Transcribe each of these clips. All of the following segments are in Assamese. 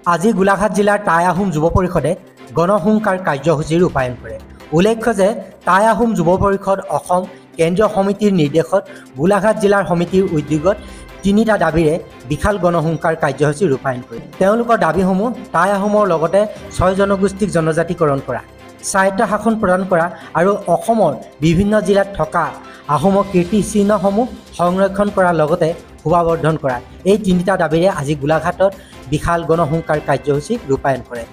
আজি গোলাঘাট জিলাৰ টাই আহোম যুৱ পৰিষদে গণহুংকাৰ কাৰ্যসূচী ৰূপায়ণ কৰে। উল্লেখ্য যে টাই আহোম যুৱ পৰিষদ অসম কেন্দ্ৰীয় সমিতিৰ নিৰ্দেশত গোলাঘাট জিলাৰ সমিতিৰ উদ্যোগত 3টা দাবীৰে বিশাল গণহুংকাৰ কাৰ্যসূচী ৰূপায়ণ কৰে। তেওঁলোকৰ দাবীসমূহ টাই আহোমৰ লগতে 6 জনগোষ্ঠীক জনজাতিকৰণ কৰা, স্বায়ত্ত শাসন প্ৰদান কৰা আৰু অসমৰ বিভিন্ন জিলাত থকা আহোমৰ কীৰ্তিচিহ্নসমূহ সংৰক্ষণ কৰাৰ লগতে শোভাবৰ্ধন কৰা। এই 3টা দাবীৰে আজি গোলাঘাটত বিশাল গণহুংকাৰ কাৰ্যসূচী ৰূপায়ণ কৰে।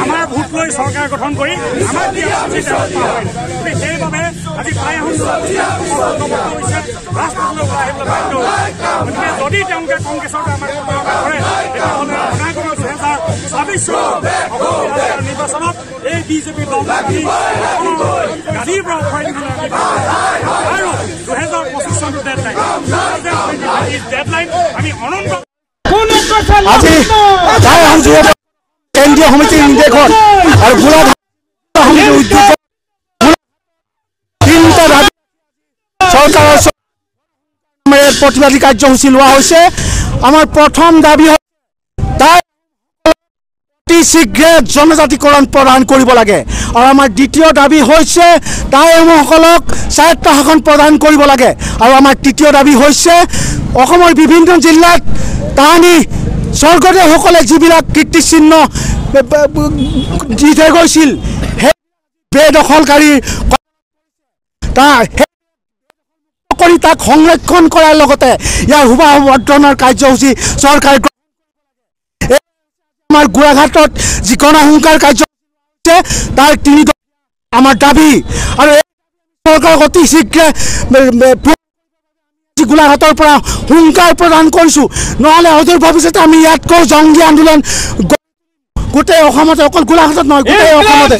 আমাৰ ভোট লৈ চৰকাৰ গঠন কৰি আমাক সেইবাবে আজি টাই আহোম যদি তেওঁলোকে কংগ্ৰেছৰ কৰে তেতিয়াহ'লে অনাগত 2024 নিৰ্বাচনত এই বিজেপি দল গাড়ীৰ পৰা উঠাই দিবলৈ আৰু 2025 চনটো ডেডলাইন আমি অনন্ত আজি টাই আহোম যুৱ কেন্দ্ৰীয় সমিতিৰ নিৰ্দেশত আৰু গোলাঘাট সমিতিৰ উদ্যোগত 3টা দাবী চৰকাৰৰ প্ৰতিবাদী কাৰ্যসূচী লোৱা হৈছে। আমাৰ প্ৰথম দাবী অতি শীঘ্ৰে জনজাতিকৰণ প্ৰদান কৰিব লাগে আৰু আমাৰ দ্বিতীয় দাবী হৈছে টাই আহোমসকলক স্বায়ত্ত শাসন প্ৰদান কৰিব লাগে আৰু আমাৰ তৃতীয় দাবী হৈছে অসমৰ বিভিন্ন জিলাত তাহানি স্বৰ্গদেউসকলে যিবিলাক কীৰ্তিচিহ্ন দি থৈ গৈছিল সেই বেদখলকাৰীৰ কৰি তাক সংৰক্ষণ কৰাৰ লগতে ইয়াৰ শোভাবৰ্ধনৰ কাৰ্যসূচী চৰকাৰে আমাৰ গোলাঘাটত যি গণহুংকাৰ কাৰ্যসূচী তাৰ 3 আমাৰ দাবী আৰু চৰকাৰক অতি শীঘ্ৰে গোলাঘাটৰ পৰা হুংকাৰ প্ৰদান কৰিছোঁ, নহ'লে অদূৰ ভৱিষ্যতে আমি ইয়াতকৈ জংগী আন্দোলন গোটেই অসমতে, অকল গোলাঘাটত নহয় গোটেই অসমতে।